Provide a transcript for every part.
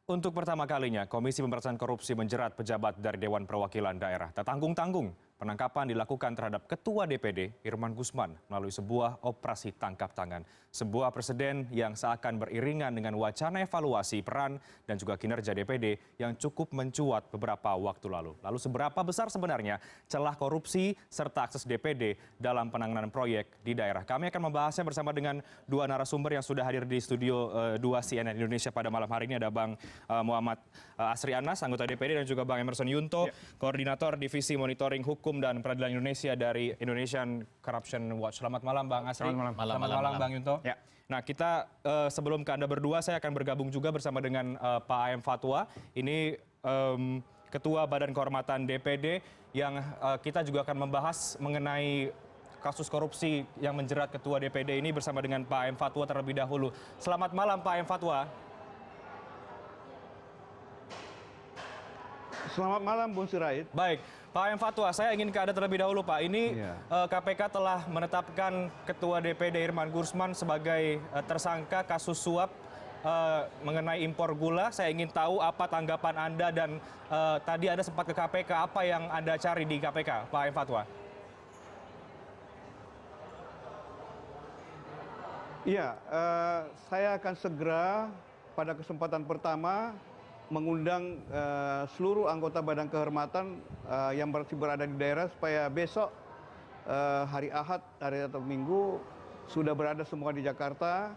Untuk pertama kalinya, Komisi Pemberantasan Korupsi menjerat pejabat dari Dewan Perwakilan Daerah. Tak tanggung-tanggung, penangkapan dilakukan terhadap Ketua DPD Irman Gusman melalui sebuah operasi tangkap tangan. Sebuah presiden yang seakan beriringan dengan wacana evaluasi peran dan juga kinerja DPD yang cukup mencuat beberapa waktu lalu. Lalu seberapa besar sebenarnya celah korupsi serta akses DPD dalam penanganan proyek di daerah? Kami akan membahasnya bersama dengan dua narasumber yang sudah hadir di studio 2 CNN Indonesia pada malam hari ini. Ada Bang Muhammad Asri Anas, anggota DPD, dan juga Bang Emerson Yunto, Koordinator Divisi Monitoring Hukum dan Peradilan Indonesia dari Indonesian Corruption Watch. Selamat malam Bang Asri. Selamat malam Bang Yunto. Ya. Nah, kita sebelum ke Anda berdua, saya akan bergabung juga bersama dengan Pak AM Fatwa. Ini Ketua Badan Kehormatan DPD yang kita juga akan membahas mengenai kasus korupsi yang menjerat Ketua DPD ini bersama dengan Pak AM Fatwa terlebih dahulu. Selamat malam Pak AM Fatwa. Selamat malam, Bung Sirait. Baik, Pak AM Fatwa, saya ingin ke Anda terlebih dahulu, Pak. Ini KPK telah menetapkan Ketua DPD Irman Gusman sebagai tersangka kasus suap mengenai impor gula. Saya ingin tahu apa tanggapan Anda dan tadi Anda sempat ke KPK. Apa yang Anda cari di KPK, Pak AM Fatwa? Iya, saya akan segera pada kesempatan pertama mengundang seluruh anggota Badan Kehormatan yang berada di daerah supaya besok hari Ahad, hari atau Minggu sudah berada semua di Jakarta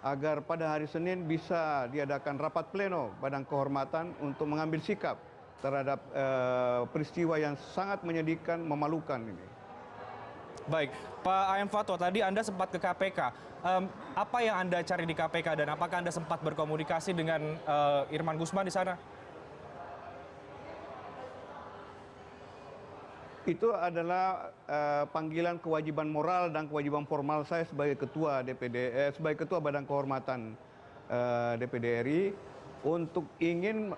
agar pada hari Senin bisa diadakan rapat pleno Badan Kehormatan untuk mengambil sikap terhadap peristiwa yang sangat menyedihkan, memalukan ini. Baik, Pak AM Fatwa, tadi Anda sempat ke KPK. Apa yang Anda cari di KPK dan apakah Anda sempat berkomunikasi dengan Irman Gusman di sana? Itu adalah panggilan kewajiban moral dan kewajiban formal saya sebagai Ketua DPD, sebagai Ketua Badan Kehormatan DPD RI untuk ingin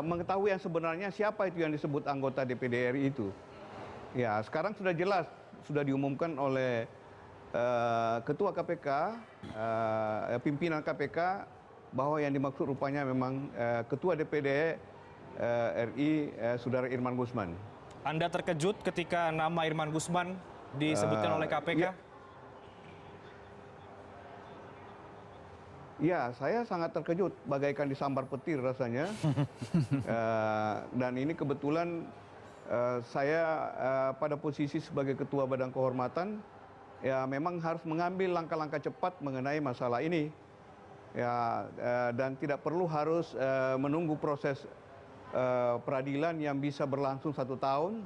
mengetahui yang sebenarnya siapa itu yang disebut anggota DPD RI itu. Ya, sekarang sudah jelas, sudah diumumkan oleh Ketua KPK, pimpinan KPK, bahwa yang dimaksud rupanya memang Ketua DPD RI, Saudara Irman Gusman. Anda terkejut ketika nama Irman Gusman disebutkan oleh KPK? Ya, saya sangat terkejut, bagaikan disambar petir rasanya. Dan ini kebetulan saya pada posisi sebagai Ketua Badan Kehormatan, ya memang harus mengambil langkah-langkah cepat mengenai masalah ini. Ya, dan tidak perlu harus menunggu proses peradilan yang bisa berlangsung 1 tahun.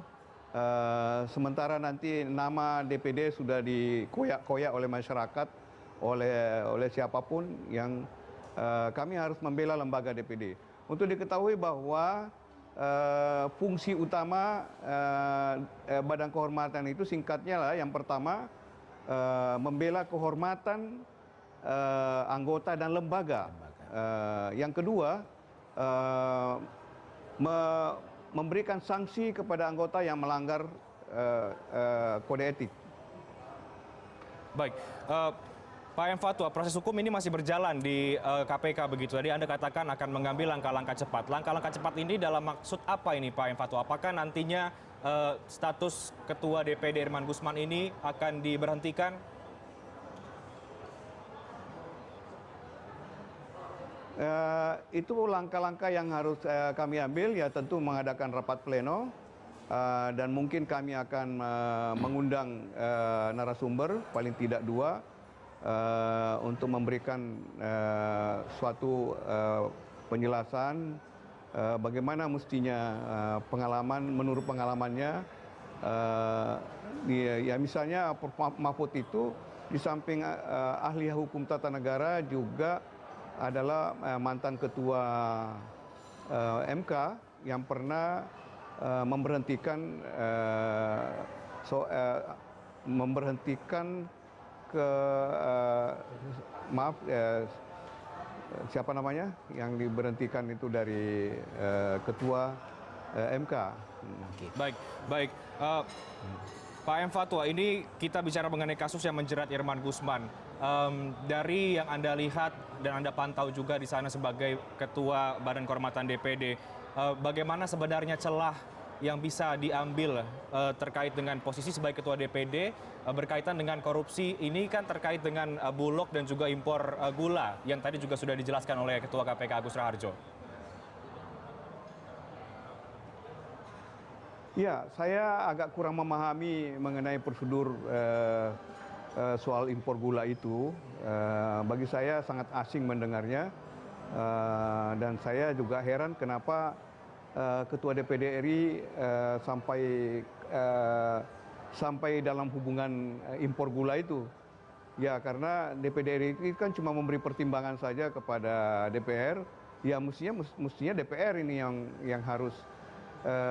Sementara nanti nama DPD sudah dikoyak-koyak oleh masyarakat, oleh siapapun yang kami harus membela lembaga DPD. Untuk diketahui bahwa fungsi utama Badan Kehormatan itu singkatnya lah, yang pertama membela kehormatan anggota dan lembaga. Yang kedua memberikan sanksi kepada anggota yang melanggar kode etik. Baik, Pak AM Fatwa, proses hukum ini masih berjalan di KPK begitu. Tadi Anda katakan akan mengambil langkah-langkah cepat. Langkah-langkah cepat ini dalam maksud apa ini Pak AM Fatwa? Apakah nantinya status Ketua DPD Irman Gusman ini akan diberhentikan? Itu langkah-langkah yang harus kami ambil, ya tentu mengadakan rapat pleno. Dan mungkin kami akan mengundang narasumber, paling tidak 2, untuk memberikan suatu penjelasan bagaimana mestinya pengalaman, menurut pengalamannya. Ya misalnya Prof. Mahfud itu di samping ahli hukum tata negara juga adalah mantan ketua MK yang pernah memberhentikan siapa namanya yang diberhentikan itu dari ketua MK. Baik, baik. Pak AM Fatwa, ini kita bicara mengenai kasus yang menjerat Irman Gusman. Dari yang Anda lihat dan Anda pantau juga di sana sebagai Ketua Badan Kehormatan DPD, bagaimana sebenarnya celah yang bisa diambil terkait dengan posisi sebagai Ketua DPD berkaitan dengan korupsi ini kan terkait dengan Bulog dan juga impor gula yang tadi juga sudah dijelaskan oleh Ketua KPK Agus Raharjo. Ya, saya agak kurang memahami mengenai prosedur soal impor gula itu. Bagi saya sangat asing mendengarnya, dan saya juga heran kenapa Ketua DPD RI sampai dalam hubungan impor gula itu. Ya, karena DPD RI itu kan cuma memberi pertimbangan saja kepada DPR. Ya, mestinya DPR ini yang harus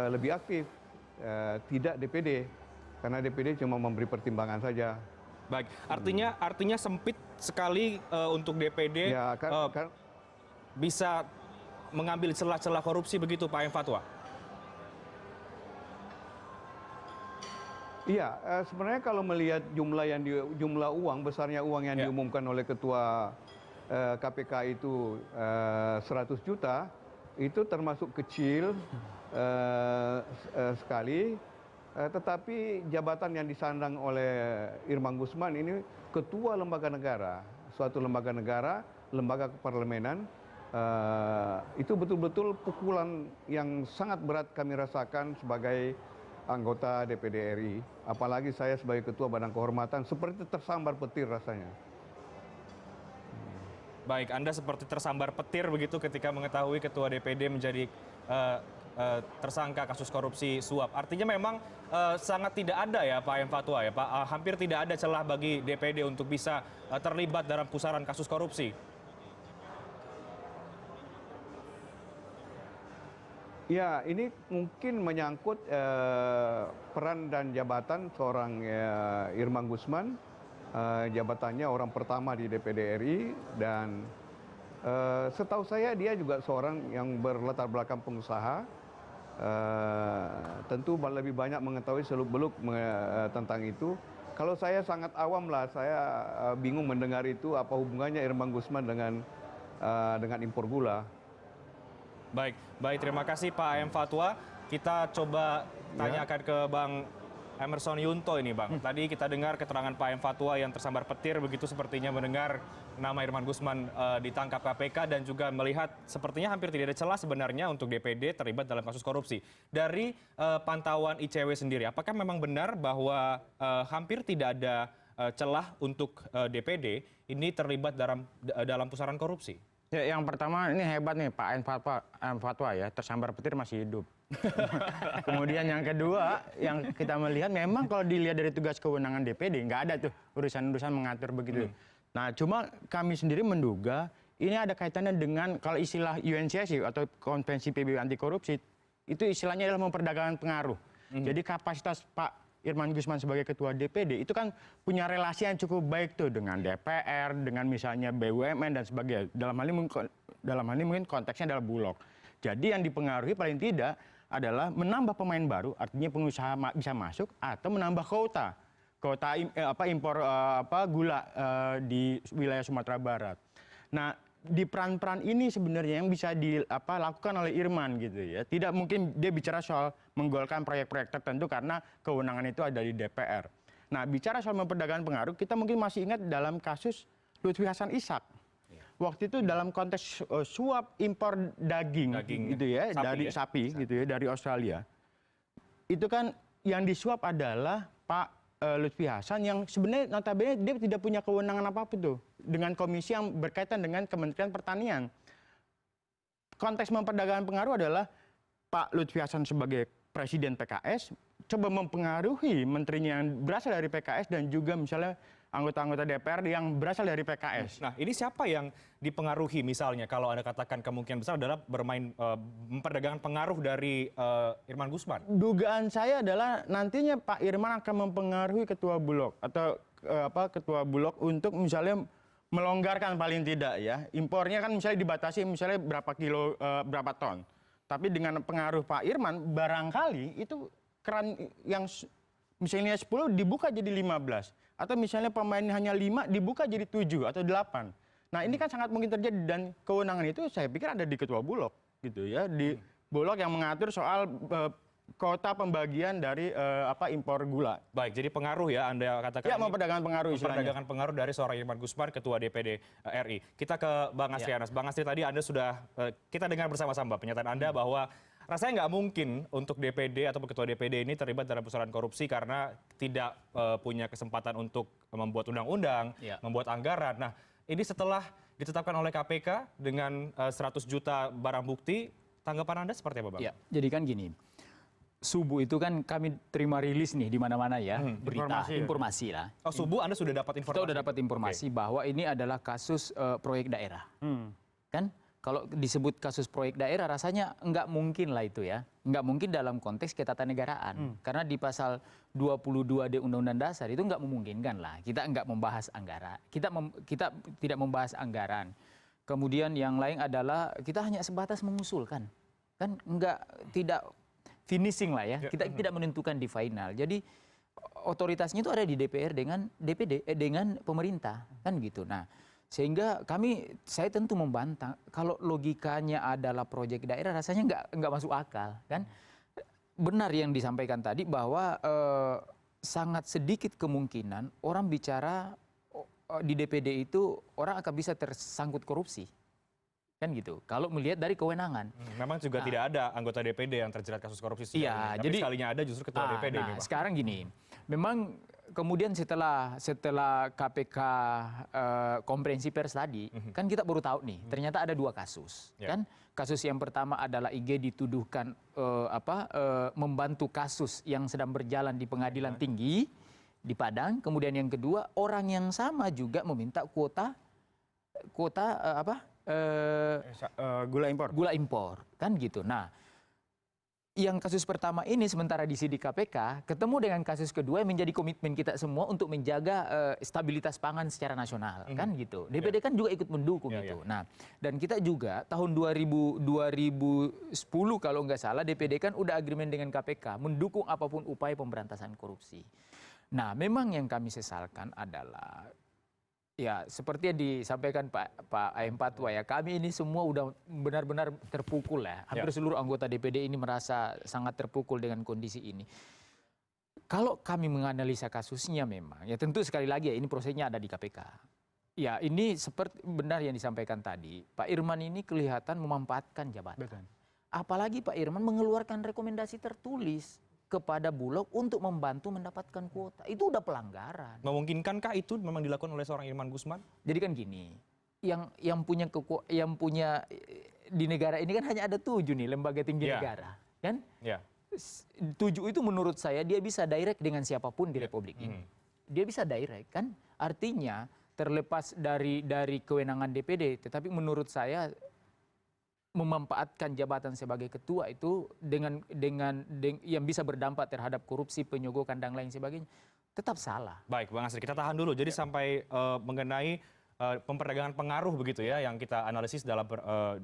lebih aktif. Tidak DPD, karena DPD cuma memberi pertimbangan saja. Baik, artinya sempit sekali untuk DPD Ya, bisa mengambil celah-celah korupsi begitu Pak M. Fatwa? Iya, sebenarnya kalau melihat jumlah uang, besarnya uang yang diumumkan oleh Ketua KPK itu 100 juta, itu termasuk kecil sekali, tetapi jabatan yang disandang oleh Irman Gusman ini ketua lembaga negara, suatu lembaga negara, lembaga keparlemenan, itu betul-betul pukulan yang sangat berat kami rasakan sebagai anggota DPD RI. Apalagi saya sebagai Ketua Badan Kehormatan seperti tersambar petir rasanya. Baik, Anda seperti tersambar petir begitu ketika mengetahui Ketua DPD menjadi tersangka kasus korupsi suap. Artinya memang sangat tidak ada ya Pak M. Fatwa ya Pak, hampir tidak ada celah bagi DPD untuk bisa terlibat dalam pusaran kasus korupsi. Ya, ini mungkin menyangkut peran dan jabatan seorang Irman Gusman. Jabatannya orang pertama di DPD RI, dan setahu saya dia juga seorang yang berlatar belakang pengusaha. Tentu lebih banyak mengetahui seluk-beluk tentang itu. Kalau saya sangat awam lah, saya bingung mendengar itu apa hubungannya Irman Gusman dengan impor gula. Baik, terima kasih Pak M. Fatwa. Kita coba tanyakan ke Bang Emerson Yunto ini Bang. Tadi kita dengar keterangan Pak M. Fatwa yang tersambar petir begitu, sepertinya mendengar nama Irman Gusman ditangkap KPK dan juga melihat sepertinya hampir tidak ada celah sebenarnya untuk DPD terlibat dalam kasus korupsi. Dari pantauan ICW sendiri, apakah memang benar bahwa hampir tidak ada celah untuk DPD ini terlibat dalam pusaran korupsi? Ya, yang pertama ini hebat nih Pak M. Fatwa ya, tersambar petir masih hidup. Kemudian yang kedua yang kita melihat memang kalau dilihat dari tugas kewenangan DPD nggak ada tuh urusan-urusan mengatur begitu. Nah, cuma kami sendiri menduga ini ada kaitannya dengan kalau istilah UNCSC atau Konvensi PBB Anti Korupsi itu istilahnya adalah memperdagangkan pengaruh. Jadi kapasitas Pak Irman Gusman sebagai ketua DPD itu kan punya relasi yang cukup baik tuh dengan DPR, dengan misalnya BUMN dan sebagainya. Dalam hal ini mungkin konteksnya adalah Bulog. Jadi yang dipengaruhi paling tidak adalah menambah pemain baru, artinya pengusaha bisa masuk atau menambah kuota impor gula di wilayah Sumatera Barat. Nah, di peran-peran ini sebenarnya yang bisa dilakukan oleh Irman gitu ya. Tidak mungkin dia bicara soal menggolkan proyek-proyek tertentu karena kewenangan itu ada di DPR. Nah, bicara soal memperdagangkan pengaruh, kita mungkin masih ingat dalam kasus Lutfi Hasan Ishak. Waktu itu dalam konteks suap impor daging gitu ya, dari sapi gitu ya, dari Australia. Itu kan yang disuap adalah Pak Lutfi Hasan yang sebenarnya notabene dia tidak punya kewenangan apapun tuh dengan komisi yang berkaitan dengan Kementerian Pertanian. Konteks memperdagangkan pengaruh adalah Pak Lutfi Hasan sebagai presiden PKS coba mempengaruhi menterinya yang berasal dari PKS dan juga misalnya anggota-anggota DPR yang berasal dari PKS. Nah, ini siapa yang dipengaruhi misalnya kalau Anda katakan kemungkinan besar adalah bermain memperdagangkan pengaruh dari Irman Gusman? Dugaan saya adalah nantinya Pak Irman akan mempengaruhi ketua Bulog atau ketua Bulog untuk misalnya melonggarkan paling tidak ya. Impornya kan misalnya dibatasi misalnya berapa ton. Tapi dengan pengaruh Pak Irman barangkali itu keran yang misalnya 10 dibuka jadi 15. Atau misalnya pemain hanya 5 dibuka jadi 7 atau 8. Nah ini kan sangat mungkin terjadi dan kewenangan itu saya pikir ada di ketua Bulog gitu ya, di Bulog yang mengatur soal kota pembagian dari impor gula. Baik, jadi pengaruh ya Anda katakan. Ya, memperdagangkan pengaruh istilahnya. Memperdagangkan pengaruh dari seorang Irman Gusman, Ketua DPD RI. Kita ke Bang Astri Anas. Bang Astri, tadi Anda sudah, kita dengar bersama-sama pernyataan Anda bahwa rasanya nggak mungkin untuk DPD atau Ketua DPD ini terlibat dalam pusaran korupsi karena tidak punya kesempatan untuk membuat undang-undang, membuat anggaran. Nah, ini setelah ditetapkan oleh KPK dengan 100 juta barang bukti, tanggapan Anda seperti apa, Bang? Ya, jadi kan gini, subuh itu kan kami terima rilis nih di mana-mana ya, berita, informasi lah. Oh, subuh Anda sudah dapat informasi? Kita sudah dapat informasi bahwa ini adalah kasus proyek daerah. Kan kalau disebut kasus proyek daerah rasanya nggak mungkin lah itu ya. Nggak mungkin dalam konteks ketatanegaraan. Karena di pasal 22D Undang-Undang Dasar itu nggak memungkinkan lah. Kita nggak membahas anggaran. Kita tidak membahas anggaran. Kemudian yang lain adalah kita hanya sebatas mengusulkan. Kan tidak finishing lah ya. Kita tidak menentukan di final. Jadi otoritasnya itu ada di DPR dengan DPD dengan pemerintah kan gitu. Nah, sehingga saya tentu membantah kalau logikanya adalah proyek daerah rasanya nggak masuk akal kan. Benar yang disampaikan tadi bahwa sangat sedikit kemungkinan orang bicara di DPD itu orang akan bisa tersangkut korupsi. Kan gitu. Kalau melihat dari kewenangan. Memang juga tidak ada anggota DPD yang terjerat kasus korupsi. Iya, tapi sekalinya ada justru ketua DPD. Nah, sekarang gini, memang kemudian setelah KPK konferensi pers tadi, kan kita baru tahu nih, ternyata ada 2 kasus. Kan kasus yang pertama adalah IG dituduhkan membantu kasus yang sedang berjalan di Pengadilan Tinggi di Padang. Kemudian yang kedua, orang yang sama juga meminta kuota gula impor kan gitu. Nah, yang kasus pertama ini sementara di sidik KPK ketemu dengan kasus kedua yang menjadi komitmen kita semua untuk menjaga stabilitas pangan secara nasional kan gitu. DPD kan juga ikut mendukung itu. Nah, dan kita juga tahun 2010 kalau nggak salah DPD kan udah agreement dengan KPK mendukung apapun upaya pemberantasan korupsi. Nah, memang yang kami sesalkan adalah ya seperti yang disampaikan Pak AM Fatwa ya, kami ini semua udah benar-benar terpukul ya. Hampir seluruh anggota DPD ini merasa sangat terpukul dengan kondisi ini. Kalau kami menganalisa kasusnya memang, ya tentu sekali lagi ya ini prosesnya ada di KPK. Ya ini seperti benar yang disampaikan tadi, Pak Irman ini kelihatan memanfaatkan jabatan. Betul. Apalagi Pak Irman mengeluarkan rekomendasi tertulis kepada Bulog untuk membantu mendapatkan kuota. Itu udah pelanggaran. Memungkinkankah itu memang dilakukan oleh seorang Irman Gusman? Jadi kan gini, yang punya di negara ini kan hanya ada 7 nih lembaga tinggi negara, kan? 7 itu menurut saya dia bisa direct dengan siapapun di Republik ini. Dia bisa direct kan? Artinya terlepas dari kewenangan DPD, tetapi menurut saya memanfaatkan jabatan sebagai ketua itu dengan yang bisa berdampak terhadap korupsi, penyogokan dan lain sebagainya, tetap salah. Baik, Bang Astri, kita tahan dulu. Jadi sampai mengenai pemperdagangan pengaruh begitu ya, yang kita analisis dalam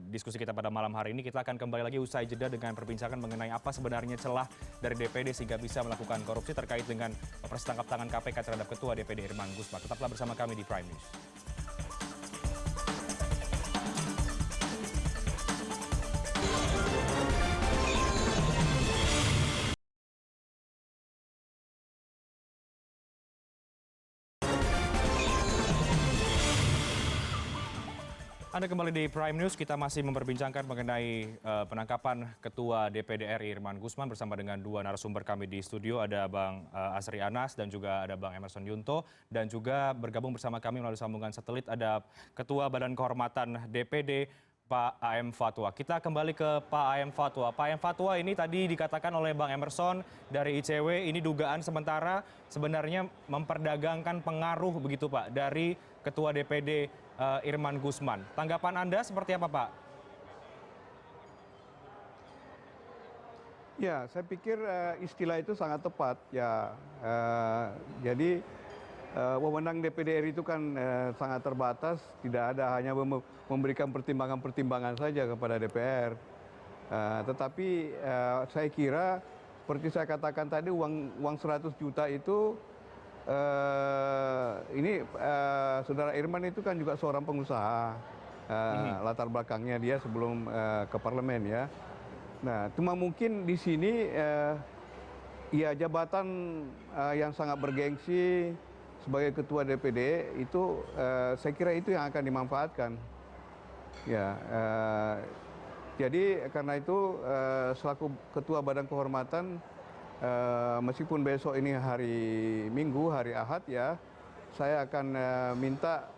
diskusi kita pada malam hari ini. Kita akan kembali lagi usai jeda dengan perbincangan mengenai apa sebenarnya celah dari DPD sehingga bisa melakukan korupsi terkait dengan operasi tangkap tangan KPK terhadap Ketua DPD Irman Gusman. Tetaplah bersama kami di Prime News. Anda kembali di Prime News, kita masih memperbincangkan mengenai penangkapan Ketua DPD RI Irman Gusman bersama dengan 2 narasumber kami di studio. Ada Bang Astri Anas dan juga ada Bang Emerson Yunto. Dan juga bergabung bersama kami melalui sambungan satelit ada Ketua Badan Kehormatan DPD Pak AM Fatwa. Kita kembali ke Pak AM Fatwa. Pak AM Fatwa ini tadi dikatakan oleh Bang Emerson dari ICW, ini dugaan sementara sebenarnya memperdagangkan pengaruh begitu Pak dari Ketua DPD Irman Gusman. Tanggapan Anda seperti apa Pak? Ya, saya pikir istilah itu sangat tepat ya. Jadi wewenang DPD RI itu kan sangat terbatas, tidak ada hanya memberikan pertimbangan-pertimbangan saja kepada DPR. Tetapi saya kira seperti saya katakan tadi uang 100 juta itu ini Saudara Irman itu kan juga seorang pengusaha. Latar belakangnya dia sebelum ke parlemen ya. Nah, cuma mungkin di sini ya jabatan yang sangat bergengsi sebagai ketua DPD itu saya kira itu yang akan dimanfaatkan. Ya, jadi karena itu selaku ketua Badan Kehormatan, meskipun besok ini hari Minggu, hari Ahad ya, saya akan minta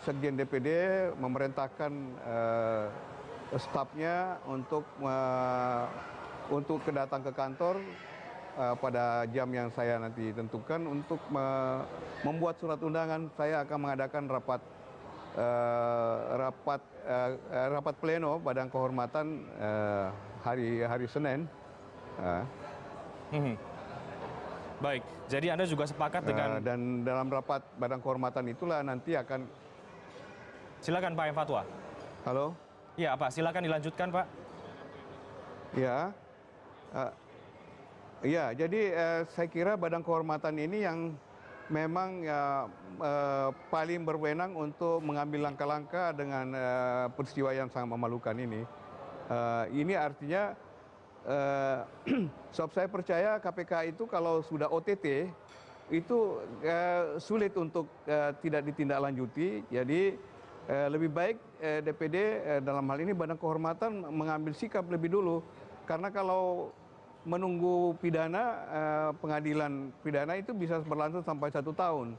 Sekjen DPD memerintahkan stafnya untuk datang ke kantor pada jam yang saya nanti tentukan untuk membuat surat undangan. Saya akan mengadakan rapat pleno Badan Kehormatan hari Senin. Baik, jadi Anda juga sepakat dengan... Dan dalam rapat Badan Kehormatan itulah nanti akan... Silakan Pak M. Fatwa. Halo? Ya Pak, silakan dilanjutkan Pak. Ya, ya jadi saya kira Badan Kehormatan ini yang memang paling berwenang untuk mengambil langkah-langkah dengan peristiwa yang sangat memalukan ini. Ini artinya... sebab saya percaya KPK itu kalau sudah OTT itu sulit untuk tidak ditindaklanjuti. Jadi lebih baik DPD dalam hal ini Badan Kehormatan mengambil sikap lebih dulu. Karena kalau menunggu pidana, pengadilan pidana itu bisa berlangsung sampai 1 tahun.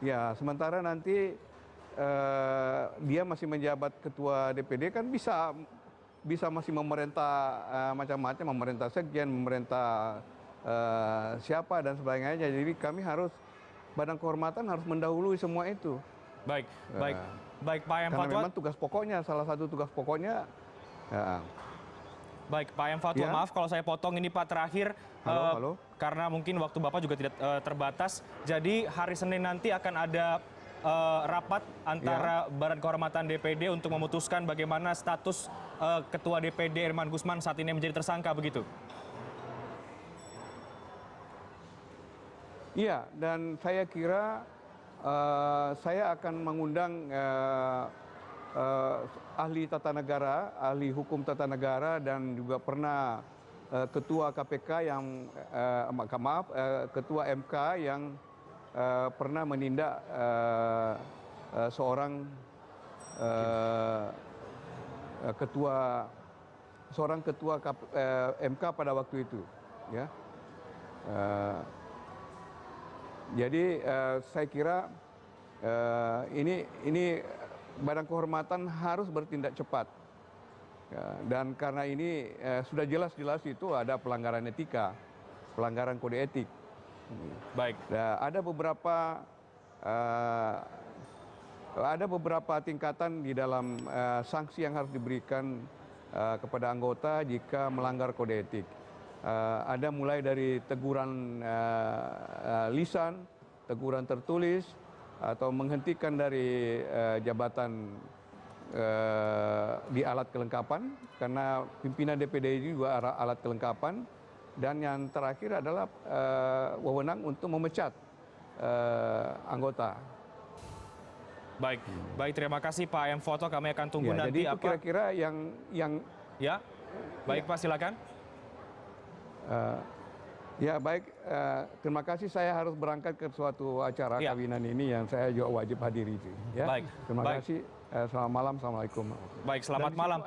Ya, sementara nanti dia masih menjabat ketua DPD kan bisa masih memerintah macam-macam, memerintah sekjen, memerintah siapa dan sebagainya. Jadi kami Badan Kehormatan harus mendahului semua itu. Baik, baik Pak M. Karena Fatwa. memang tugas pokoknya, salah satu tugas pokoknya. Ya. Baik Pak M. Fatwa, Ya. maaf kalau saya potong ini Pak terakhir. Halo. Karena mungkin waktu Bapak juga tidak terbatas. Jadi hari Senin nanti akan ada rapat antara Badan Kehormatan DPD untuk memutuskan bagaimana status Ketua DPD Irman Gusman saat ini menjadi tersangka, begitu? Iya, dan saya kira saya akan mengundang ahli tata negara, ahli hukum tata negara, dan juga pernah ketua KPK yang, ketua MK yang pernah menindak seorang ketua MK pada waktu itu, ya. Jadi saya kira ini Badan Kehormatan harus bertindak cepat, ya, dan karena ini sudah jelas-jelas itu ada pelanggaran etika, pelanggaran kode etik. Baik. Nah, ada beberapa tingkatan di dalam sanksi yang harus diberikan kepada anggota jika melanggar kode etik. Ada mulai dari teguran lisan, teguran tertulis, atau menghentikan dari jabatan di alat kelengkapan, karena pimpinan DPD ini juga alat kelengkapan. Dan yang terakhir adalah wewenang untuk memecat anggota. Baik, terima kasih Pak M. Foto. Kami akan tunggu Ya, nanti jadi itu kira-kira yang Ya, baik Pak, silakan. ya baik, terima kasih. Saya harus berangkat ke suatu acara kawinan ini yang saya juga wajib hadiri itu. Ya. Baik, Terima kasih. Selamat malam, assalamualaikum. Baik, selamat malam.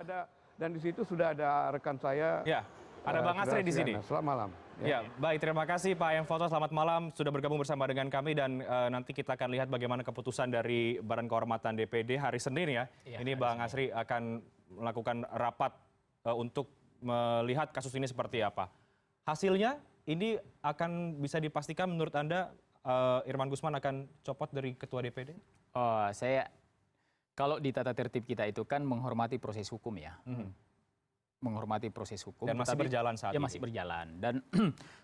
Dan di situ sudah ada rekan saya. Ya, ada Bang Asri di sini. Selamat malam. Ya, baik, terima kasih Pak M. Foto. Selamat malam, sudah bergabung bersama dengan kami, dan nanti kita akan lihat bagaimana keputusan dari Badan Kehormatan DPD hari Senin ya. Ini Bang Asri akan melakukan rapat untuk melihat kasus ini seperti apa. Hasilnya ini akan bisa dipastikan menurut Anda Irman Gusman akan copot dari Ketua DPD? Kalau di tata tertib kita itu kan menghormati proses hukum ya. Menghormati proses hukum. Dan masih berjalan saat ini. Masih berjalan. Dan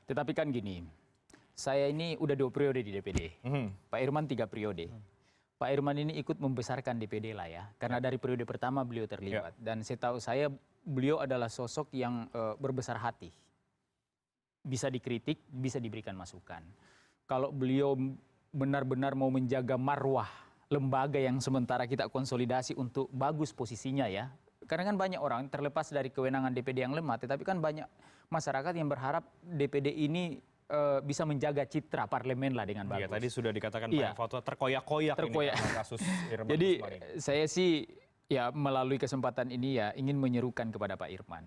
tetapi kan gini, saya ini udah 2 periode di DPD. Pak Irman 3 periode. Pak Irman ini ikut membesarkan DPD lah ya. Karena dari periode pertama beliau terlibat. Dan setahu saya beliau adalah sosok yang berbesar hati. Bisa dikritik, bisa diberikan masukan. kalau beliau benar-benar mau menjaga marwah lembaga yang sementara kita konsolidasi untuk bagus posisinya ya. Karena kan banyak orang terlepas dari kewenangan DPD yang lemah, tetapi kan banyak masyarakat yang berharap DPD ini bisa menjaga citra parlemen lah dengan bagus. Iya, tadi sudah dikatakan Pak Fatwa terkoyak-koyak ini karena kasus Irman Jadi Gusman ini. saya sih ya melalui kesempatan ini ya ingin menyerukan kepada Pak Irman.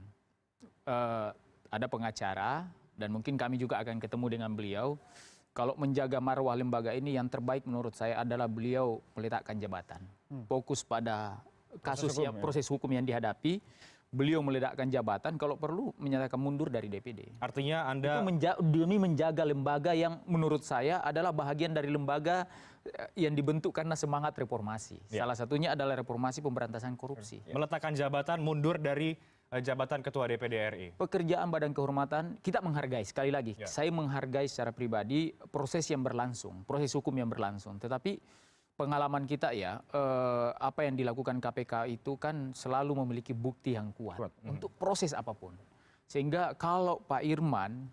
Ada pengacara dan mungkin kami juga akan ketemu dengan beliau. Kalau menjaga marwah lembaga ini yang terbaik menurut saya adalah beliau meletakkan jabatan. Fokus pada proses hukum yang dihadapi. Beliau meledakkan jabatan, kalau perlu menyatakan mundur dari DPD. Artinya Anda Demi menjaga lembaga yang menurut saya adalah bahagian dari lembaga yang dibentuk karena semangat reformasi. Salah satunya adalah reformasi pemberantasan korupsi. meletakkan jabatan mundur dari jabatan Ketua DPD RI. Pekerjaan Badan Kehormatan kita menghargai, sekali lagi. Saya menghargai secara pribadi proses yang berlangsung, proses hukum yang berlangsung. Tetapi pengalaman kita ya, apa yang dilakukan KPK itu kan selalu memiliki bukti yang kuat untuk proses apapun. Sehingga kalau Pak Irman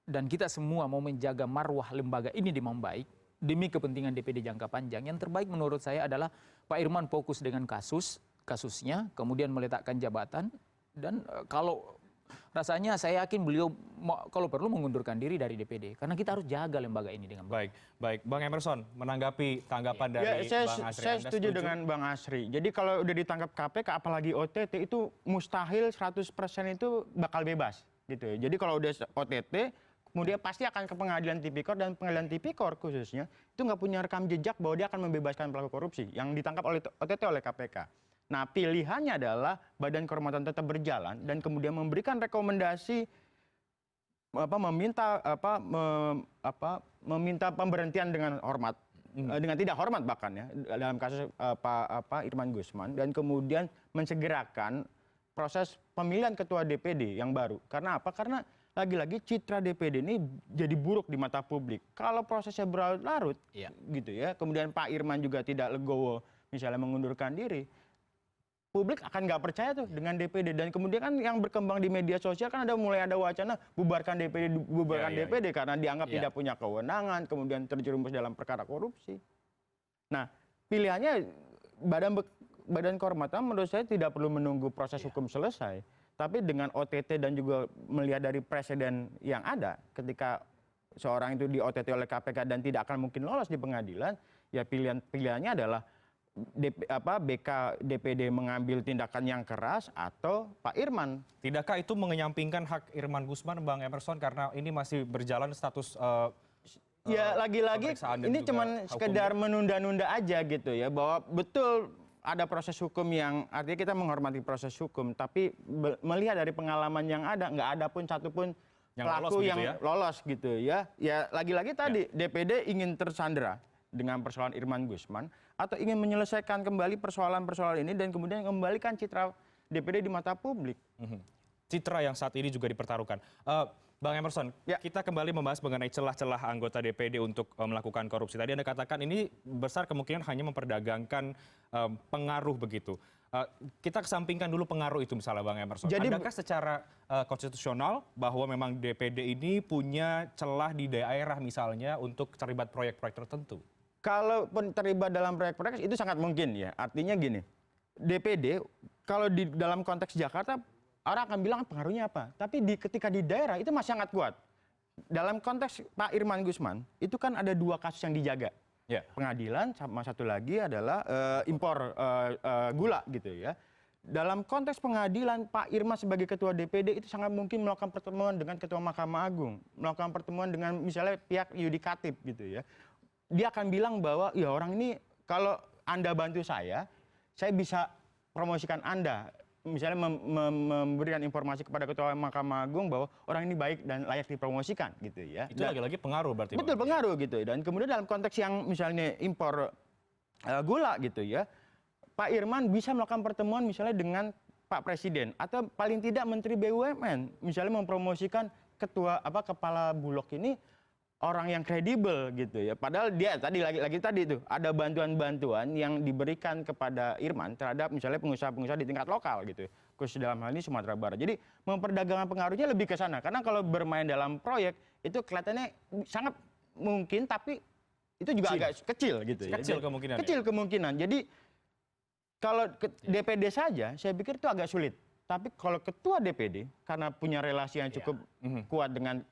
dan kita semua mau menjaga marwah lembaga ini dengan baik, demi kepentingan DPD jangka panjang, yang terbaik menurut saya adalah Pak Irman fokus dengan kasusnya, kemudian meletakkan jabatan, dan kalau rasanya saya yakin beliau kalau perlu mengundurkan diri dari DPD karena kita harus jaga lembaga ini dengan baik. Baik. Bang Emerson, menanggapi tanggapan dari Bang Asri. Saya setuju dengan Bang Asri. Jadi kalau udah ditangkap KPK apalagi OTT itu mustahil 100% itu bakal bebas gitu ya. Jadi kalau udah OTT kemudian pasti akan ke pengadilan tipikor, dan pengadilan tipikor khususnya itu nggak punya rekam jejak bahwa dia akan membebaskan pelaku korupsi yang ditangkap oleh OTT oleh KPK. Nah, pilihannya adalah Badan Kehormatan tetap berjalan dan kemudian memberikan rekomendasi meminta pemberhentian dengan hormat, dengan tidak hormat bahkan ya dalam kasus Irman Gusman, dan kemudian mensegerakan proses pemilihan ketua DPD yang baru. Karena apa? Karena lagi-lagi citra DPD ini jadi buruk di mata publik. Kalau prosesnya berlarut gitu ya, kemudian Pak Irman juga tidak legowo misalnya mengundurkan diri, publik akan nggak percaya tuh dengan DPD. Dan kemudian kan yang berkembang di media sosial kan mulai ada wacana bubarkan DPD karena dianggap tidak punya kewenangan, kemudian terjerumus dalam perkara korupsi. Nah, pilihannya Badan Kehormatan menurut saya tidak perlu menunggu proses hukum selesai, tapi dengan OTT dan juga melihat dari presiden yang ada ketika seorang itu di OTT oleh KPK dan tidak akan mungkin lolos di pengadilan, ya pilihannya adalah DPD mengambil tindakan yang keras atau Pak Irman. Tidakkah itu mengenyampingkan hak Irman Gusman, Bang Emerson, karena ini masih berjalan status ya lagi-lagi ini cuma sekedar menunda-nunda aja gitu ya, bahwa betul ada proses hukum yang artinya kita menghormati proses hukum, tapi melihat dari pengalaman yang ada, nggak ada pun satupun pelaku yang lolos gitu ya. Ya lagi-lagi tadi DPD ingin tersandera dengan persoalan Irman Gusman atau ingin menyelesaikan kembali persoalan-persoalan ini dan kemudian kembalikan citra DPD di mata publik. Citra yang saat ini juga dipertaruhkan. Bang Emerson, kita kembali membahas mengenai celah-celah anggota DPD untuk melakukan korupsi. Tadi Anda katakan ini besar kemungkinan hanya memperdagangkan pengaruh begitu. Kita kesampingkan dulu pengaruh itu misalnya Bang Emerson. Adakah secara konstitusional bahwa memang DPD ini punya celah di daerah misalnya untuk terlibat proyek-proyek tertentu? Kalau terlibat dalam proyek-proyek itu sangat mungkin ya. Artinya gini, DPD kalau di dalam konteks Jakarta orang akan bilang pengaruhnya apa. Tapi ketika di daerah itu masih sangat kuat. Dalam konteks Pak Irman Gusman itu kan ada 2 kasus yang dijaga. Pengadilan sama satu lagi adalah impor gula gitu ya. Dalam konteks pengadilan, Pak Irman sebagai ketua DPD itu sangat mungkin melakukan pertemuan dengan ketua Mahkamah Agung, melakukan pertemuan dengan misalnya pihak yudikatif gitu ya. Dia akan bilang bahwa ya orang ini kalau Anda bantu saya bisa promosikan Anda. Misalnya memberikan informasi kepada ketua Mahkamah Agung bahwa orang ini baik dan layak dipromosikan gitu ya. Itu lagi-lagi pengaruh berarti. Betul, pengaruh gitu. Dan kemudian dalam konteks yang misalnya impor gula gitu ya, Pak Irman bisa melakukan pertemuan misalnya dengan Pak Presiden atau paling tidak Menteri BUMN, misalnya mempromosikan kepala Bulog ini orang yang kredibel gitu ya. Padahal dia tadi tadi itu ada bantuan-bantuan yang diberikan kepada Irman terhadap misalnya pengusaha-pengusaha di tingkat lokal gitu. Khusus dalam hal ini Sumatera Barat. Jadi memperdagangkan pengaruhnya lebih ke sana. Karena kalau bermain dalam proyek itu kelihatannya sangat mungkin, tapi itu juga agak kecil gitu ya. Kecil kemungkinan. Kecil kemungkinan. Jadi kalau DPD saja, saya pikir itu agak sulit. Tapi kalau ketua DPD, karena punya relasi yang cukup kuat dengan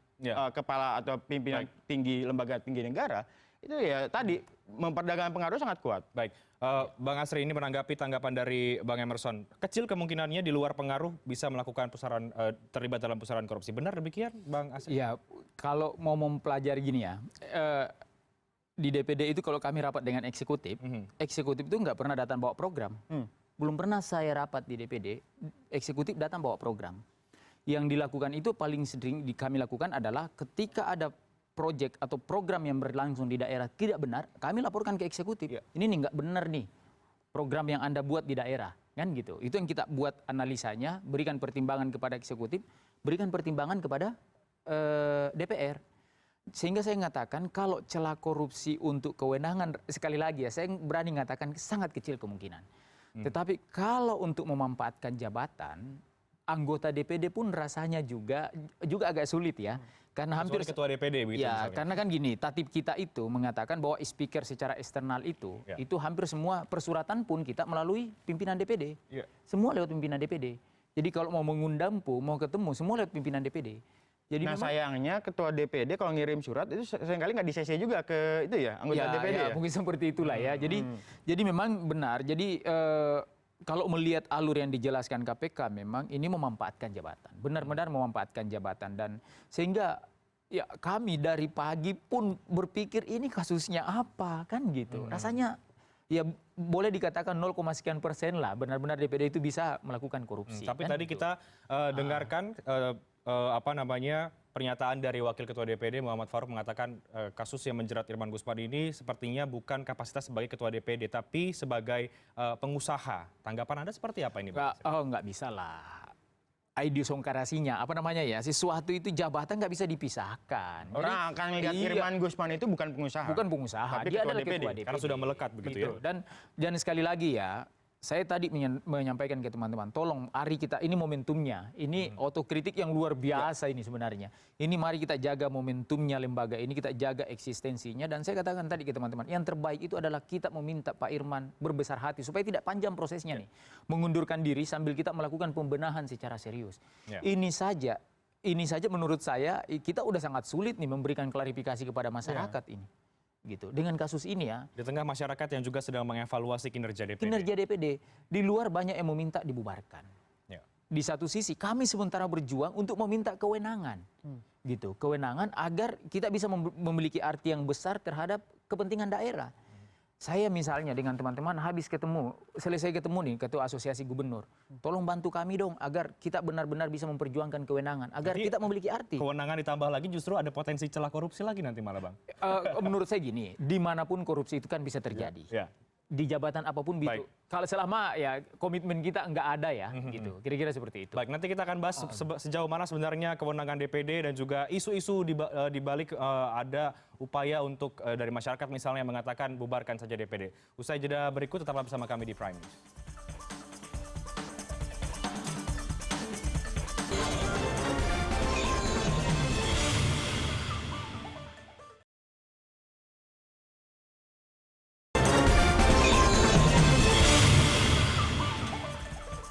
kepala atau pimpinan tinggi lembaga tinggi negara, itu ya tadi memperdagangkan pengaruh sangat kuat. Baik, Bang Asri ini menanggapi tanggapan dari Bang Emerson. Kecil kemungkinannya di luar pengaruh bisa melakukan pusaran terlibat dalam pusaran korupsi. Benar demikian, Bang Asri? Ya, kalau mau mempelajari gini ya, di DPD itu kalau kami rapat dengan eksekutif, eksekutif itu nggak pernah datang bawa program. Belum pernah saya rapat di DPD, eksekutif datang bawa program. Yang dilakukan itu paling sering kami lakukan adalah ketika ada proyek atau program yang berlangsung di daerah tidak benar, kami laporkan ke eksekutif. Ini nih nggak benar nih program yang Anda buat di daerah, kan gitu. Itu yang kita buat analisanya, berikan pertimbangan kepada eksekutif, berikan pertimbangan kepada DPR. Sehingga saya mengatakan kalau celah korupsi untuk kewenangan, sekali lagi ya, saya berani mengatakan sangat kecil kemungkinan. Tetapi kalau untuk memanfaatkan jabatan, anggota DPD pun rasanya juga agak sulit ya. Karena hampir ketua DPD begitu ya, misalnya. karena kan gini, tatip kita itu mengatakan bahwa speaker secara eksternal itu hampir semua persuratan pun kita melalui pimpinan DPD. Semua lewat pimpinan DPD. Jadi kalau mau mengundang pun, mau ketemu, semua lewat pimpinan DPD. Jadi nah sayangnya ketua DPD kalau ngirim surat itu seringkali nggak di-CC juga ke itu ya anggota DPD ya. Mungkin seperti itulah ya. Jadi memang benar. Jadi kalau melihat alur yang dijelaskan KPK memang ini memanfaatkan jabatan. Benar-benar memanfaatkan jabatan dan sehingga ya kami dari pagi pun berpikir ini kasusnya apa kan gitu. Rasanya ya boleh dikatakan 0, sekian persen lah benar-benar DPD itu bisa melakukan korupsi. Tapi kan tadi gitu. kita dengarkan pernyataan dari Wakil Ketua DPD Muhammad Faruk mengatakan kasus yang menjerat Irman Gusman ini sepertinya bukan kapasitas sebagai Ketua DPD tapi sebagai pengusaha. Tanggapan Anda seperti apa ini, Bang? Nggak bisa lah. Idiosongkarasinya, apa namanya ya, sesuatu itu jabatan nggak bisa dipisahkan. Orang akan melihat Irman Gusman itu bukan pengusaha. Bukan pengusaha, Tapi dia ketua adalah ketua DPD. Karena sudah melekat begitu ya. Dan sekali lagi ya, saya tadi menyampaikan ke teman-teman, tolong hari kita ini momentumnya, ini otokritik yang luar biasa ini sebenarnya. Ini mari kita jaga momentumnya lembaga ini, kita jaga eksistensinya. Dan saya katakan tadi ke teman-teman, yang terbaik itu adalah kita meminta Pak Irman berbesar hati supaya tidak panjang prosesnya nih, mengundurkan diri sambil kita melakukan pembenahan secara serius. Ini saja menurut saya kita udah sangat sulit nih memberikan klarifikasi kepada masyarakat ini. Gitu. Dengan kasus ini ya. Di tengah masyarakat yang juga sedang mengevaluasi kinerja DPD. Kinerja DPD. Di luar banyak yang meminta dibubarkan. Di satu sisi kami sementara berjuang untuk meminta kewenangan. Gitu. Kewenangan agar kita bisa memiliki arti yang besar terhadap kepentingan daerah. Saya misalnya dengan teman-teman selesai ketemu nih Ketua Asosiasi Gubernur. Tolong bantu kami dong agar kita benar-benar bisa memperjuangkan kewenangan. Agar kita memiliki arti. Kewenangan ditambah lagi justru ada potensi celah korupsi lagi nanti malah, Bang. Menurut saya gini, dimanapun korupsi itu kan bisa terjadi. Di jabatan apapun gitu. Kalau selama ya komitmen kita nggak ada ya, gitu. Kira-kira seperti itu. Baik, nanti kita akan bahas sejauh mana sebenarnya kewenangan DPD dan juga isu-isu di balik ada upaya untuk dari masyarakat misalnya yang mengatakan bubarkan saja DPD. Usai jeda berikut tetaplah bersama kami di Prime News.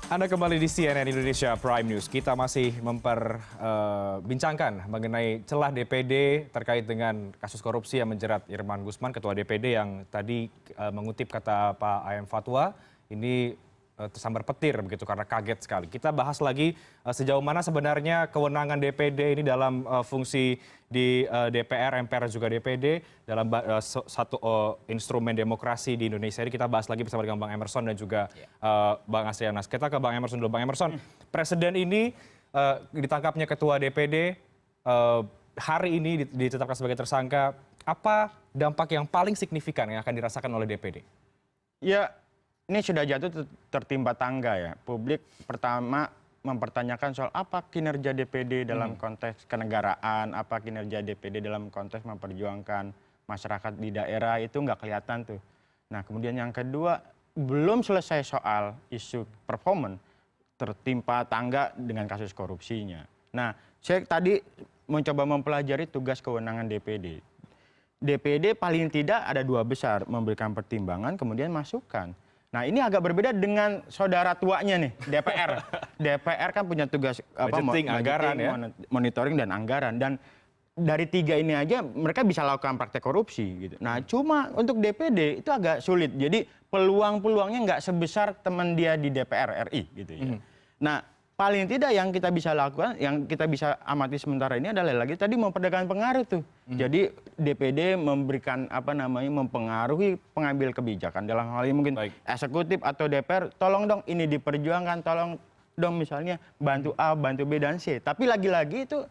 Anda kembali di CNN Indonesia Prime News. Kita masih memperbincangkan mengenai celah DPD terkait dengan kasus korupsi yang menjerat Irman Gusman, Ketua DPD yang tadi mengutip kata Pak AM Fatwa, ini tersambar petir begitu karena kaget sekali. Kita bahas lagi sejauh mana sebenarnya kewenangan DPD ini dalam fungsi di DPR, MPR dan juga DPD dalam satu instrumen demokrasi di Indonesia ini. Kita bahas lagi bersama dengan Bang Emerson dan juga Bang Asri Anas. Kita ke Bang Emerson dulu. Bang Emerson, Presiden ini ditangkapnya Ketua DPD hari ini ditetapkan sebagai tersangka. Apa dampak yang paling signifikan yang akan dirasakan oleh DPD? Ya, ini sudah jatuh tertimpa tangga ya. Publik pertama mempertanyakan soal apa kinerja DPD dalam konteks kenegaraan, apa kinerja DPD dalam konteks memperjuangkan masyarakat di daerah, itu nggak kelihatan tuh. Nah kemudian yang kedua, belum selesai soal isu performance, tertimpa tangga dengan kasus korupsinya. Nah saya tadi mencoba mempelajari tugas kewenangan DPD. DPD paling tidak ada 2 besar, memberikan pertimbangan kemudian masukan. Nah ini agak berbeda dengan saudara tuanya nih, DPR. DPR kan punya tugas Budgeting, anggaran ya. monitoring dan anggaran. Dan dari 3 ini aja mereka bisa lakukan praktek korupsi gitu. Nah cuma untuk DPD itu agak sulit. Jadi peluang-peluangnya nggak sebesar teman dia di DPR RI gitu ya. Nah paling tidak yang kita bisa lakukan, yang kita bisa amati sementara ini adalah lagi tadi memperdagangkan pengaruh tuh. Jadi DPD memberikan mempengaruhi pengambil kebijakan dalam hal ini mungkin eksekutif atau DPR, tolong dong ini diperjuangkan, tolong dong misalnya bantu A, bantu B dan C. Tapi lagi-lagi itu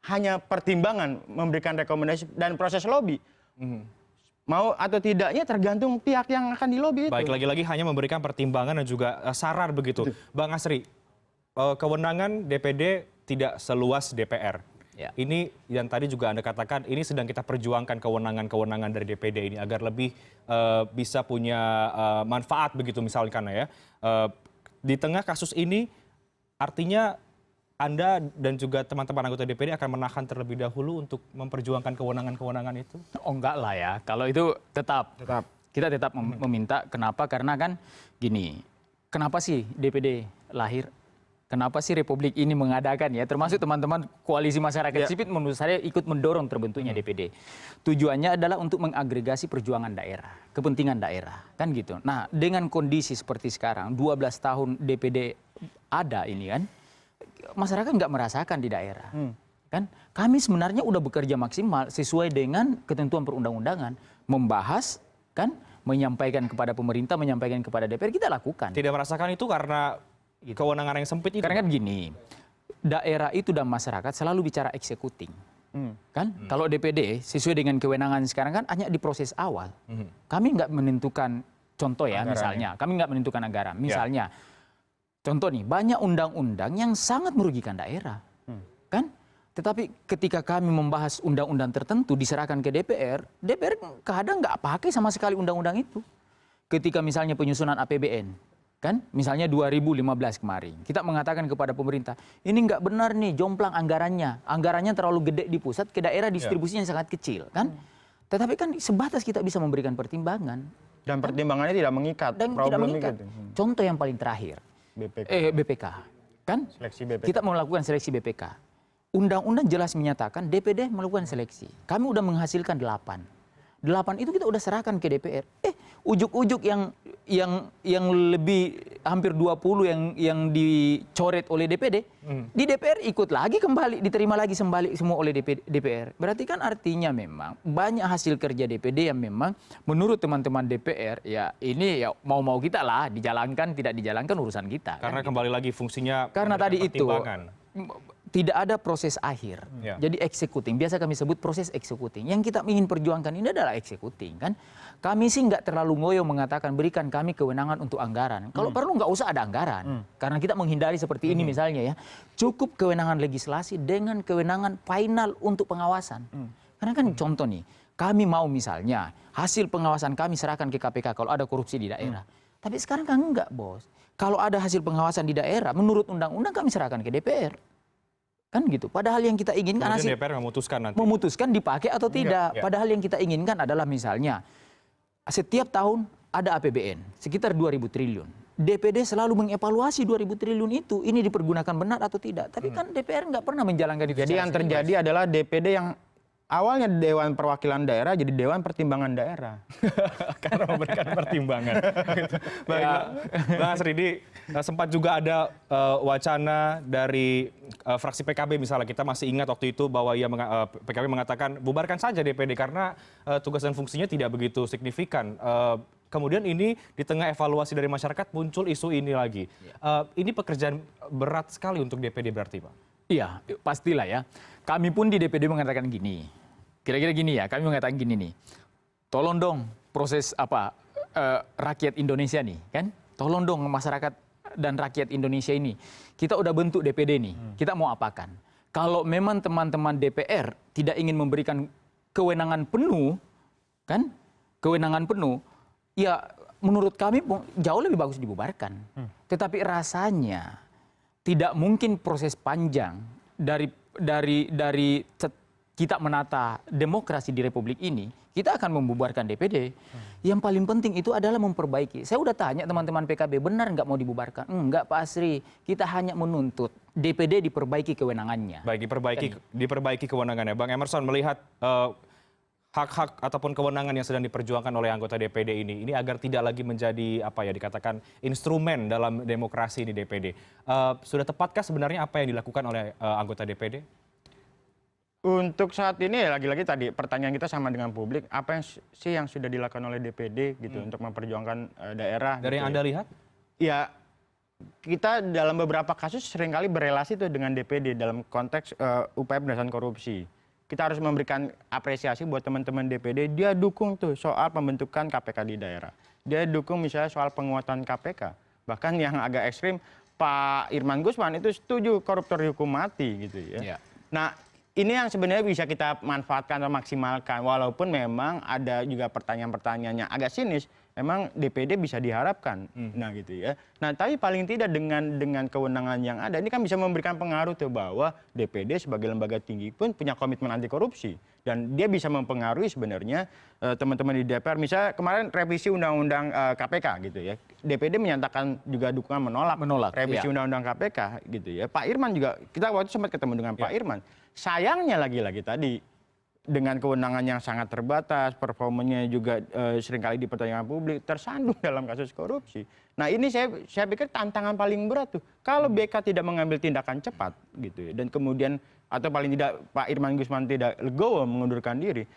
hanya pertimbangan memberikan rekomendasi dan proses lobby. Mau atau tidaknya tergantung pihak yang akan dilobi itu. Baik, lagi-lagi hanya memberikan pertimbangan dan juga saran begitu. Bang Asri, kewenangan DPD tidak seluas DPR. Ya. Ini yang tadi juga Anda katakan, ini sedang kita perjuangkan kewenangan-kewenangan dari DPD ini agar lebih bisa punya manfaat begitu misalkan ya. Di tengah kasus ini artinya Anda dan juga teman-teman anggota DPD akan menahan terlebih dahulu untuk memperjuangkan kewenangan-kewenangan itu? Oh enggak lah ya, kalau itu tetap. Kita tetap meminta, kenapa? Karena kan gini, kenapa sih DPD lahir? Kenapa sih Republik ini mengadakan ya? Termasuk teman-teman koalisi masyarakat sipil menurut saya ikut mendorong terbentuknya DPD. Tujuannya adalah untuk mengagregasi perjuangan daerah, kepentingan daerah, kan gitu. Nah, dengan kondisi seperti sekarang, 12 tahun DPD ada ini kan, masyarakat nggak merasakan di daerah. Kan kami sebenarnya udah bekerja maksimal sesuai dengan ketentuan perundang-undangan, membahas kan, menyampaikan kepada pemerintah, menyampaikan kepada DPR, kita lakukan. Tidak merasakan itu karena kewenangan yang sempit itu? Karena kan gini, daerah itu dan masyarakat selalu bicara executing. Kan kalau DPD sesuai dengan kewenangan sekarang kan hanya di proses awal. Kami nggak menentukan, contoh ya misalnya, kami nggak menentukan anggaran. Misalnya, contoh nih, banyak undang-undang yang sangat merugikan daerah. Kan? Tetapi ketika kami membahas undang-undang tertentu diserahkan ke DPR, DPR kadang nggak pakai sama sekali undang-undang itu. Ketika misalnya penyusunan APBN, kan misalnya 2015 kemarin, kita mengatakan kepada pemerintah, ini nggak benar nih, jomplang anggarannya terlalu gede di pusat, ke daerah distribusinya sangat kecil. Kan? Tetapi kan sebatas kita bisa memberikan pertimbangan. Dan pertimbangannya tidak mengikat. Dan tidak mengikat. Contoh yang paling terakhir, BPK. Kan? Seleksi BPK. Kita melakukan seleksi BPK. Undang-undang jelas menyatakan DPD melakukan seleksi. Kami udah menghasilkan 8 itu kita udah serahkan ke DPR. Ujuk-ujuk yang lebih hampir 20 yang dicoret oleh DPD, di DPR ikut lagi kembali, diterima lagi semua oleh DPR. Berarti kan artinya memang banyak hasil kerja DPD yang memang menurut teman-teman DPR ya ini ya mau-mau kita lah, dijalankan tidak dijalankan urusan kita. Karena kan, kembali lagi fungsinya karena tadi itu pertimbangan. tidak ada proses akhir. Jadi executing, biasa kami sebut proses executing. Yang kita ingin perjuangkan ini adalah executing kan. Kami sih nggak terlalu ngoyo mengatakan berikan kami kewenangan untuk anggaran. Kalau perlu nggak usah ada anggaran. Karena kita menghindari seperti ini misalnya ya. Cukup kewenangan legislasi dengan kewenangan final untuk pengawasan. Karena kan contoh nih, kami mau misalnya hasil pengawasan kami serahkan ke KPK kalau ada korupsi di daerah. Tapi sekarang kan enggak, Bos. Kalau ada hasil pengawasan di daerah menurut undang-undang kami serahkan ke DPR. Kan gitu. Padahal yang kita inginkan Kemudian DPR memutuskan nanti. Memutuskan dipakai atau tidak. Padahal yang kita inginkan adalah misalnya setiap tahun ada APBN sekitar 2.000 triliun. DPD selalu mengevaluasi 2.000 triliun itu ini dipergunakan benar atau tidak. Tapi kan DPR nggak pernah menjalankan itu. Jadi yang terjadi adalah DPD yang awalnya Dewan Perwakilan Daerah jadi Dewan Pertimbangan Daerah. Karena memberikan pertimbangan. Baik, Bang Asri, ini sempat juga ada wacana dari fraksi PKB misalnya. Kita masih ingat waktu itu bahwa PKB mengatakan bubarkan saja DPD karena tugas dan fungsinya tidak begitu signifikan. Kemudian ini di tengah evaluasi dari masyarakat muncul isu ini lagi. Ini pekerjaan berat sekali untuk DPD berarti, Pak? Iya, pastilah ya. Kami pun di DPD mengatakan gini. Kira-kira gini ya, kami mengatakan gini nih. Tolong dong proses rakyat Indonesia nih, kan? Tolong dong masyarakat dan rakyat Indonesia ini. Kita udah bentuk DPD nih. Kita mau apakan? Kalau memang teman-teman DPR tidak ingin memberikan kewenangan penuh, kan? Kewenangan penuh, ya menurut kami jauh lebih bagus dibubarkan. Tetapi rasanya tidak mungkin proses panjang dari kita menata demokrasi di Republik ini, kita akan membubarkan DPD. Yang paling penting itu adalah memperbaiki. Saya udah tanya teman-teman PKB, benar nggak mau dibubarkan? Enggak, Pak Asri. Kita hanya menuntut DPD diperbaiki kewenangannya. Baik, diperbaiki kewenangannya. Bang Emerson melihat hak-hak ataupun kewenangan yang sedang diperjuangkan oleh anggota DPD ini agar tidak lagi menjadi apa ya dikatakan instrumen dalam demokrasi di DPD. Sudah tepatkah sebenarnya apa yang dilakukan oleh anggota DPD? Untuk saat ini ya lagi-lagi tadi pertanyaan kita sama dengan publik, apa yang sih yang sudah dilakukan oleh DPD gitu untuk memperjuangkan daerah. Dari gitu yang Anda lihat? Ya, kita dalam beberapa kasus seringkali berelasi tuh dengan DPD dalam konteks upaya pemberantasan korupsi. Kita harus memberikan apresiasi buat teman-teman DPD, dia dukung tuh soal pembentukan KPK di daerah. Dia dukung misalnya soal penguatan KPK. Bahkan yang agak ekstrim, Pak Irman Gusman itu setuju koruptor dihukum mati gitu ya. Nah, ini yang sebenarnya bisa kita manfaatkan atau maksimalkan, walaupun memang ada juga pertanyaan-pertanyaan yang agak sinis. Memang DPD bisa diharapkan, nah gitu ya. Nah tapi paling tidak dengan kewenangan yang ada, ini kan bisa memberikan pengaruh tuh bahwa DPD sebagai lembaga tinggi pun punya komitmen anti korupsi dan dia bisa mempengaruhi sebenarnya teman-teman di DPR. Misalnya kemarin revisi undang-undang KPK gitu ya, DPD menyatakan juga dukungan menolak revisi undang-undang KPK gitu ya. Pak Irman juga, kita waktu itu sempat ketemu dengan Pak Irman. Sayangnya lagi-lagi tadi dengan kewenangan yang sangat terbatas, performanya juga seringkali dipertanyakan publik, tersandung dalam kasus korupsi. Nah ini saya pikir tantangan paling berat tuh. Kalau BK tidak mengambil tindakan cepat gitu ya, dan kemudian atau paling tidak Pak Irman Gusman tidak legowo mengundurkan diri,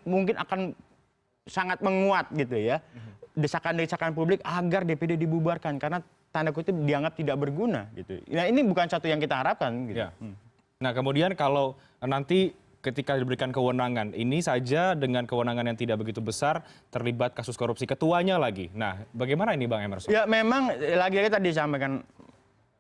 mungkin akan sangat menguat gitu ya desakan-desakan publik agar DPD dibubarkan karena tanda kutip dianggap tidak berguna gitu. Nah ini bukan satu yang kita harapkan gitu. Nah kemudian kalau nanti ketika diberikan kewenangan, ini saja dengan kewenangan yang tidak begitu besar, terlibat kasus korupsi ketuanya lagi. Nah, bagaimana ini Bang Emerson? Ya memang lagi-lagi tadi disampaikan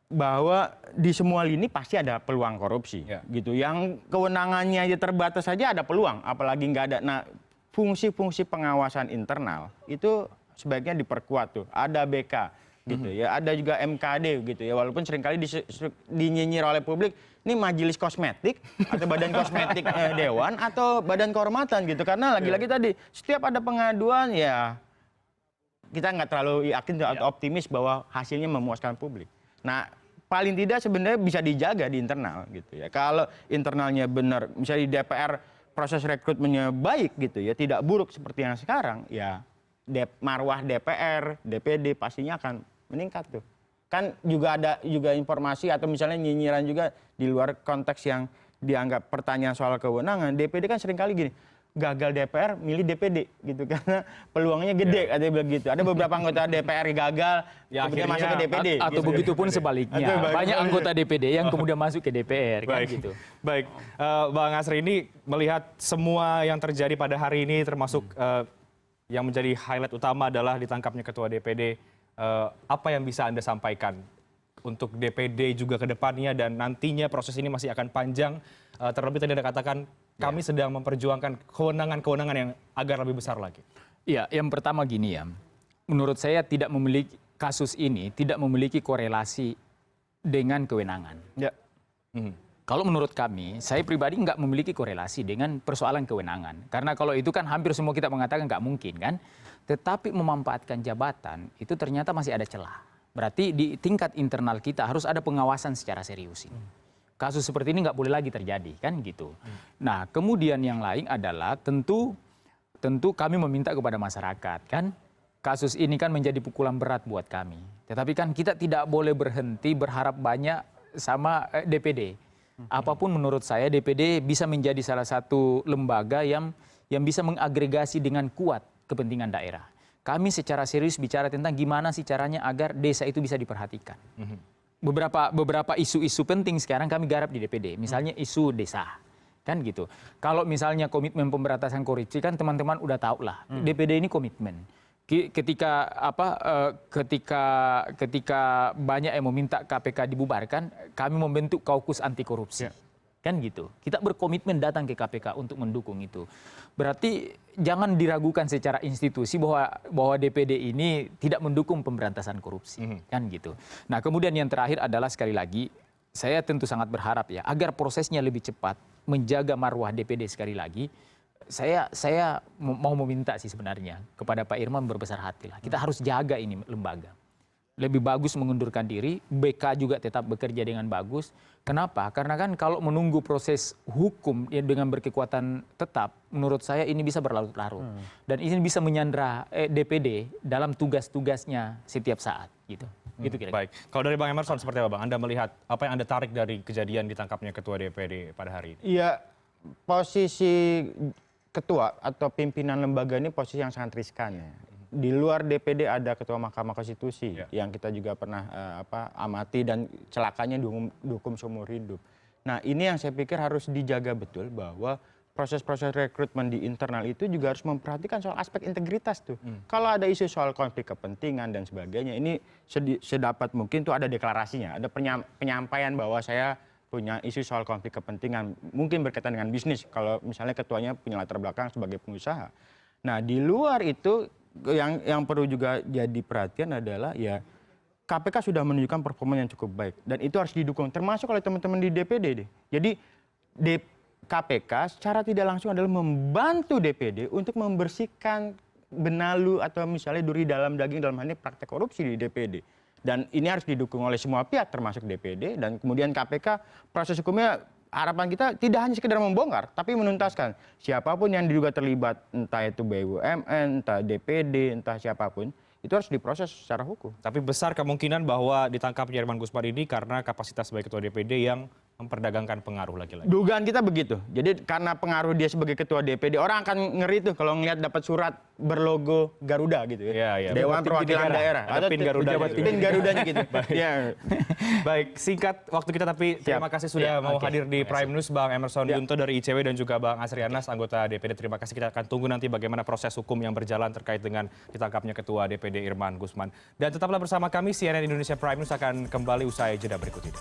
bahwa di semua lini pasti ada peluang korupsi. Gitu. Yang kewenangannya aja terbatas saja ada peluang, apalagi nggak ada. Nah, fungsi-fungsi pengawasan internal itu sebaiknya diperkuat tuh. Ada BK gitu ya, ada juga MKD gitu ya, walaupun seringkali dinyinyir oleh publik, ini majelis kosmetik atau badan kosmetik dewan atau badan kehormatan gitu, karena lagi-lagi tadi setiap ada pengaduan ya kita nggak terlalu yakin atau optimis bahwa hasilnya memuaskan publik. Nah paling tidak sebenarnya bisa dijaga di internal gitu ya, kalau internalnya benar, misalnya di DPR proses rekrutmennya baik gitu ya, tidak buruk seperti yang sekarang ya, marwah DPR, DPD pastinya akan meningkat tuh. Kan juga ada juga informasi atau misalnya nyinyiran juga di luar konteks yang dianggap pertanyaan soal kewenangan. DPD kan seringkali gini, gagal DPR milih DPD gitu karena peluangnya gede katanya begitu. Ada beberapa anggota DPR gagal kemudian masuk ke DPD. Atau gitu. begitu pun sebaliknya. Banyak anggota DPD yang kemudian masuk ke DPR kan gitu. Baik, Bang Asri, ini melihat semua yang terjadi pada hari ini termasuk yang menjadi highlight utama adalah ditangkapnya Ketua DPD. Apa yang bisa Anda sampaikan untuk DPD juga ke depannya dan nantinya proses ini masih akan panjang, terlebih tadi Anda katakan kami sedang memperjuangkan kewenangan-kewenangan yang agar lebih besar lagi. Iya, yang pertama gini ya, menurut saya kasus ini tidak memiliki korelasi dengan kewenangan. Kalau menurut kami, saya pribadi nggak memiliki korelasi dengan persoalan kewenangan. Karena kalau itu kan hampir semua kita mengatakan nggak mungkin kan. Tetapi memanfaatkan jabatan itu ternyata masih ada celah. Berarti di tingkat internal kita harus ada pengawasan secara serius. Kasus seperti ini nggak boleh lagi terjadi kan gitu. Nah kemudian yang lain adalah tentu kami meminta kepada masyarakat kan. Kasus ini kan menjadi pukulan berat buat kami. Tetapi kan kita tidak boleh berhenti berharap banyak sama DPD. Apapun menurut saya DPD bisa menjadi salah satu lembaga yang bisa mengagregasi dengan kuat kepentingan daerah. Kami secara serius bicara tentang gimana sih caranya agar desa itu bisa diperhatikan. Beberapa isu-isu penting sekarang kami garap di DPD. Misalnya isu desa. Kan gitu. Kalau misalnya komitmen pemberantasan korupsi kan teman-teman udah tahu lah. DPD ini komitmen. Ketika banyak yang meminta KPK dibubarkan, kami membentuk kaukus anti korupsi. Kan gitu. Kita berkomitmen datang ke KPK untuk mendukung itu. Berarti jangan diragukan secara institusi bahwa DPD ini tidak mendukung pemberantasan korupsi. Kan gitu. Nah kemudian yang terakhir adalah sekali lagi, saya tentu sangat berharap ya, agar prosesnya lebih cepat. menjaga marwah DPD sekali lagi, saya mau meminta sih sebenarnya kepada Pak Irman berbesar hati lah. Kita harus jaga ini lembaga. Lebih bagus mengundurkan diri, BK juga tetap bekerja dengan bagus. Kenapa? Karena kan kalau menunggu proses hukum ya dengan berkekuatan tetap, menurut saya ini bisa berlarut-larut. Dan ini bisa menyandra DPD dalam tugas-tugasnya setiap saat. Gitu kira-kira. Baik, kalau dari Bang Emerson seperti apa Bang? Anda melihat apa yang Anda tarik dari kejadian ditangkapnya Ketua DPD pada hari ini? Iya, posisi ketua atau pimpinan lembaga ini posisi yang sangat riskan ya. Di luar DPD ada Ketua Mahkamah Konstitusi yang kita juga pernah amati dan celakanya dihukum seumur hidup. Nah ini yang saya pikir harus dijaga betul bahwa proses-proses rekrutmen di internal itu juga harus memperhatikan soal aspek integritas tuh. Kalau ada isu soal konflik kepentingan dan sebagainya, ini sedapat mungkin tuh ada deklarasinya, ada penyampaian bahwa saya punya isu soal konflik kepentingan, mungkin berkaitan dengan bisnis, kalau misalnya ketuanya punya latar belakang sebagai pengusaha. Nah di luar itu, yang perlu juga jadi perhatian adalah ya KPK sudah menunjukkan performa yang cukup baik dan itu harus didukung termasuk oleh teman-teman di DPD deh. Jadi KPK secara tidak langsung adalah membantu DPD untuk membersihkan benalu atau misalnya duri dalam daging dalam hal ini praktek korupsi di DPD. Dan ini harus didukung oleh semua pihak termasuk DPD dan kemudian KPK proses hukumnya harapan kita tidak hanya sekedar membongkar, tapi menuntaskan siapapun yang diduga terlibat, entah itu BUMN, entah DPD, entah siapapun, itu harus diproses secara hukum. Tapi besar kemungkinan bahwa ditangkapnya Irman Gusman ini karena kapasitas sebagai Ketua DPD yang memperdagangkan pengaruh lagi-lagi. Dugaan kita begitu. Jadi karena pengaruh dia sebagai Ketua DPD, orang akan ngeri tuh kalau ngelihat dapat surat berlogo Garuda gitu ya. Iya. Dewan Perwakilan Daerah. Ada pin Garuda. Pin Garudanya gitu. Baik, singkat waktu kita tapi terima kasih sudah mau hadir di Prime News Bang Emerson Yunto dari ICW dan juga Bang Asri Anas anggota DPD. Terima kasih, kita akan tunggu nanti bagaimana proses hukum yang berjalan terkait dengan ditangkapnya Ketua DPD Irman Gusman. Dan tetaplah bersama kami, CNN Indonesia Prime News akan kembali usai jeda berikut ini.